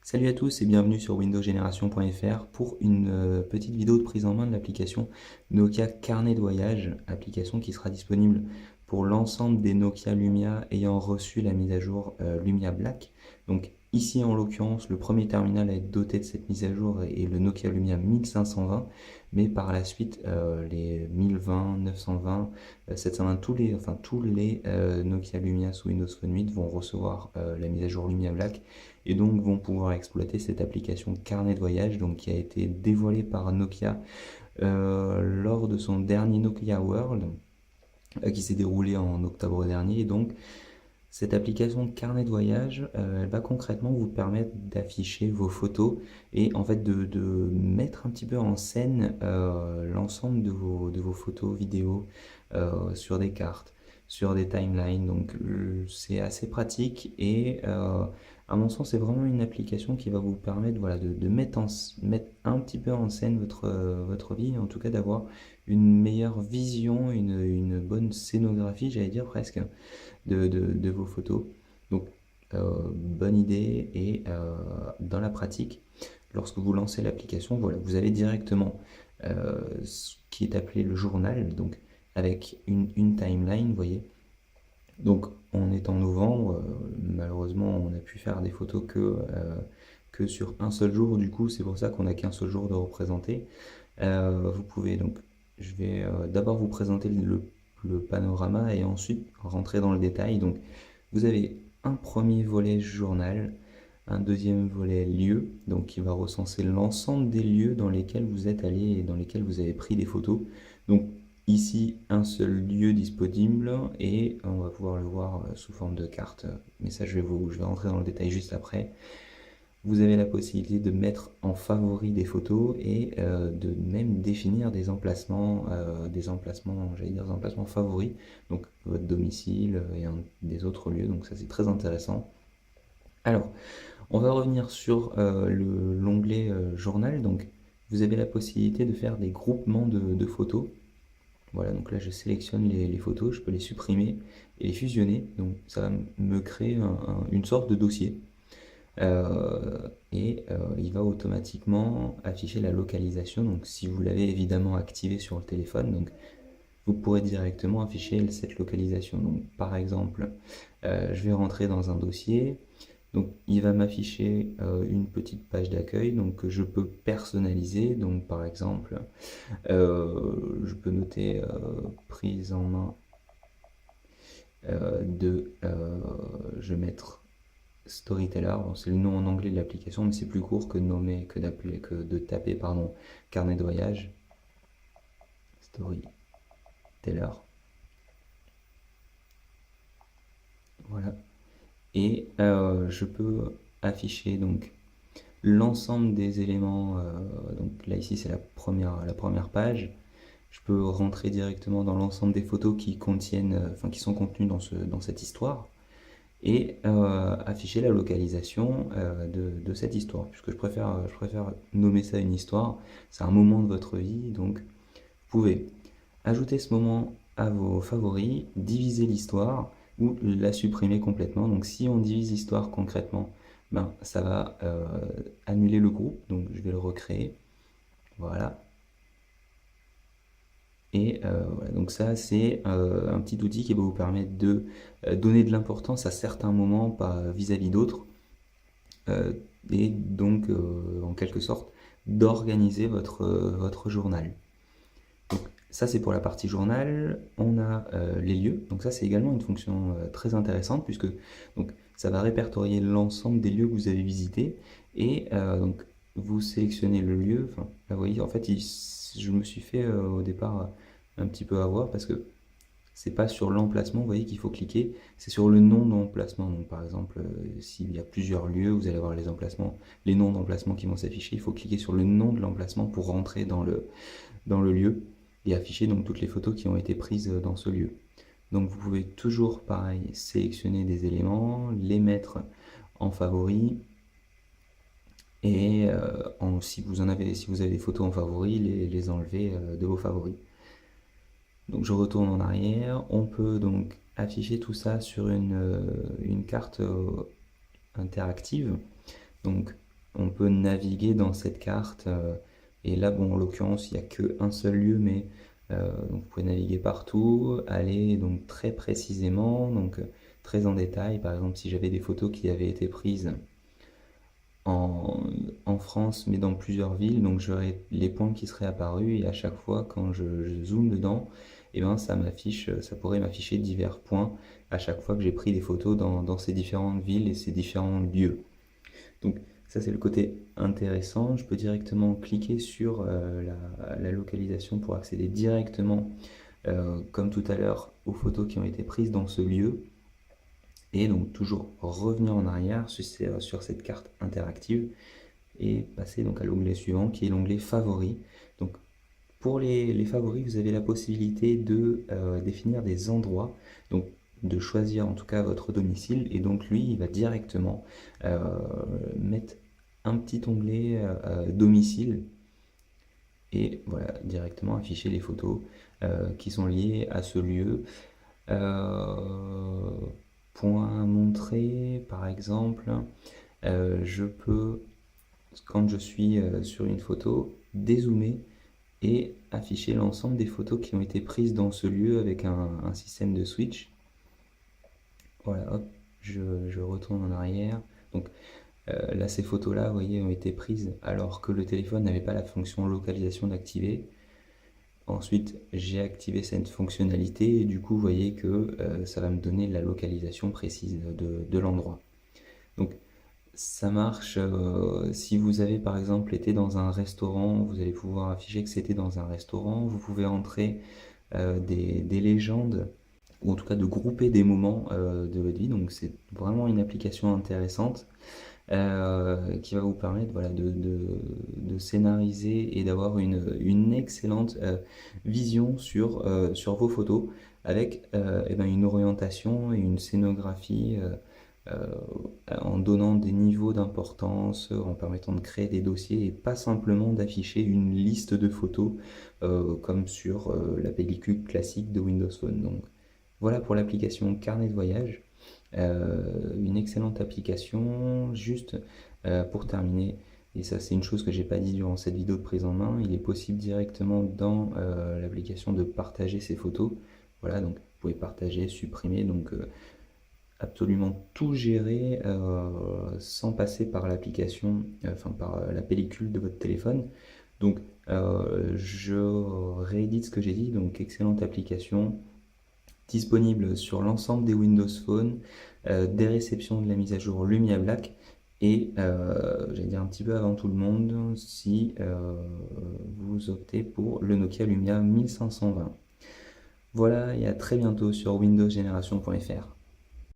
Salut à tous et bienvenue sur windowsgeneration.fr pour une petite vidéo de prise en main de l'application Nokia Carnet de voyage, application qui sera disponible pour l'ensemble des Nokia Lumia ayant reçu la mise à jour Lumia Black. Donc ici en l'occurrence, le premier terminal à être doté de cette mise à jour est le Nokia Lumia 1520, mais par la suite les 1020, 920, 720, tous les Nokia Lumia sous Windows Phone 8 vont recevoir la mise à jour Lumia Black et donc vont pouvoir exploiter cette application carnet de voyage donc, qui a été dévoilée par Nokia lors de son dernier Nokia World qui s'est déroulé en octobre dernier. Et donc cette application de carnet de voyage, elle va concrètement vous permettre d'afficher vos photos et en fait de mettre un petit peu en scène l'ensemble de vos photos, vidéos sur des cartes, sur des timelines. Donc c'est assez pratique et à mon sens c'est vraiment une application qui va vous permettre voilà, de mettre un petit peu en scène votre vie, en tout cas d'avoir une meilleure vision, une bonne scénographie, j'allais dire presque de vos photos. Donc, bonne idée et dans la pratique, lorsque vous lancez l'application, voilà, vous avez directement ce qui est appelé le journal, donc avec une timeline, vous voyez. Donc, on est en novembre, malheureusement, on a pu faire des photos que sur un seul jour, du coup, c'est pour ça qu'on n'a qu'un seul jour de représenter. Vous pouvez donc, je vais d'abord vous présenter le panorama et ensuite rentrer dans le détail. Donc, vous avez un premier volet journal, un deuxième volet lieu, donc qui va recenser l'ensemble des lieux dans lesquels vous êtes allé et dans lesquels vous avez pris des photos. Donc, ici, un seul lieu disponible et on va pouvoir le voir sous forme de carte. Mais ça, je vais rentrer dans le détail juste après. Vous avez la possibilité de mettre en favori des photos et de même définir des emplacements, j'allais dire des emplacements favoris, donc votre domicile et des autres lieux, donc ça c'est très intéressant. Alors, on va revenir sur l'onglet journal, donc vous avez la possibilité de faire des groupements de photos. Voilà, donc là je sélectionne les photos, je peux les supprimer et les fusionner, donc ça va me créer une sorte de dossier. Il va automatiquement afficher la localisation. Donc si vous l'avez évidemment activé sur le téléphone, donc vous pourrez directement afficher cette localisation. Donc par exemple, je vais rentrer dans un dossier. Donc il va m'afficher une petite page d'accueil donc que je peux personnaliser. Donc par exemple, je peux noter prise en main je vais mettre Storyteller, bon, c'est le nom en anglais de l'application, mais c'est plus court que de nommer, que de taper, pardon, carnet de voyage. Storyteller. Voilà. Et je peux afficher donc l'ensemble des éléments. Donc là ici c'est la première page. Je peux rentrer directement dans l'ensemble des photos qui contiennent, enfin qui sont contenues dans cette histoire. Et afficher la localisation de cette histoire, puisque je préfère nommer ça une histoire, c'est un moment de votre vie, donc vous pouvez ajouter ce moment à vos favoris, diviser l'histoire ou la supprimer complètement. Donc si on divise l'histoire concrètement, ben, ça va annuler le groupe, donc je vais le recréer, voilà. Et voilà, donc ça c'est un petit outil qui va vous permettre de donner de l'importance à certains moments vis-à-vis d'autres et donc en quelque sorte d'organiser votre journal. Donc ça c'est pour la partie journal. On a les lieux, donc ça c'est également une fonction très intéressante puisque donc, ça va répertorier l'ensemble des lieux que vous avez visités et donc vous sélectionnez le lieu, enfin là vous voyez en fait je me suis fait au départ un petit peu avoir parce que c'est pas sur l'emplacement, vous voyez qu'il faut cliquer, c'est sur le nom d'emplacement. Donc par exemple, s'il y a plusieurs lieux, vous allez avoir les emplacements, les noms d'emplacements qui vont s'afficher. Il faut cliquer sur le nom de l'emplacement pour rentrer dans le lieu et afficher donc toutes les photos qui ont été prises dans ce lieu. Donc vous pouvez toujours pareil sélectionner des éléments, les mettre en favori et si vous avez des photos en favori, les enlever de vos favoris. Donc je retourne en arrière, on peut donc afficher tout ça sur une carte interactive. Donc on peut naviguer dans cette carte. Et là, bon, en l'occurrence, il n'y a qu'un seul lieu, mais donc vous pouvez naviguer partout, aller donc très précisément, donc très en détail. Par exemple, si j'avais des photos qui avaient été prises en, en France, mais dans plusieurs villes, donc j'aurais les points qui seraient apparus, et à chaque fois, quand je zoome dedans, et ben, ça pourrait m'afficher divers points à chaque fois que j'ai pris des photos dans ces différentes villes et ces différents lieux. Donc ça, c'est le côté intéressant. Je peux directement cliquer sur la localisation pour accéder directement, comme tout à l'heure, aux photos qui ont été prises dans ce lieu. Et donc toujours revenir en arrière sur cette carte interactive et passer donc à l'onglet suivant qui est l'onglet favoris. Donc pour les favoris, vous avez la possibilité de définir des endroits, donc de choisir en tout cas votre domicile, et donc lui, il va directement mettre un petit onglet domicile, et voilà, directement afficher les photos qui sont liées à ce lieu. Euh, Point à montrer, par exemple, je peux, quand je suis sur une photo, dézoomer et afficher l'ensemble des photos qui ont été prises dans ce lieu avec un système de switch. Voilà, hop, je retourne en arrière. Donc là, ces photos-là, vous voyez, ont été prises alors que le téléphone n'avait pas la fonction localisation d'activer. Ensuite, j'ai activé cette fonctionnalité et du coup, vous voyez que ça va me donner la localisation précise de l'endroit. Donc, ça marche si vous avez par exemple été dans un restaurant, vous allez pouvoir afficher que c'était dans un restaurant. Vous pouvez entrer des légendes, ou en tout cas de grouper des moments de votre vie. Donc c'est vraiment une application intéressante qui va vous permettre, voilà, de scénariser et d'avoir une excellente vision sur vos photos avec eh ben, une orientation et une scénographie en donnant des niveaux d'importance, en permettant de créer des dossiers et pas simplement d'afficher une liste de photos comme sur la pellicule classique de Windows Phone. Donc voilà pour l'application Carnet de voyage. Une excellente application. Juste pour terminer, et ça c'est une chose que j'ai pas dit durant cette vidéo de prise en main, il est possible directement dans l'application de partager ses photos. Voilà, donc vous pouvez partager, supprimer, donc absolument tout gérer sans passer par l'application, enfin par la pellicule de votre téléphone. Donc je réédite ce que j'ai dit, donc excellente application disponible sur l'ensemble des Windows Phone, des réceptions de la mise à jour Lumia Black, et j'allais dire un petit peu avant tout le monde si vous optez pour le Nokia Lumia 1520. Voilà, et à très bientôt sur windowsgeneration.fr.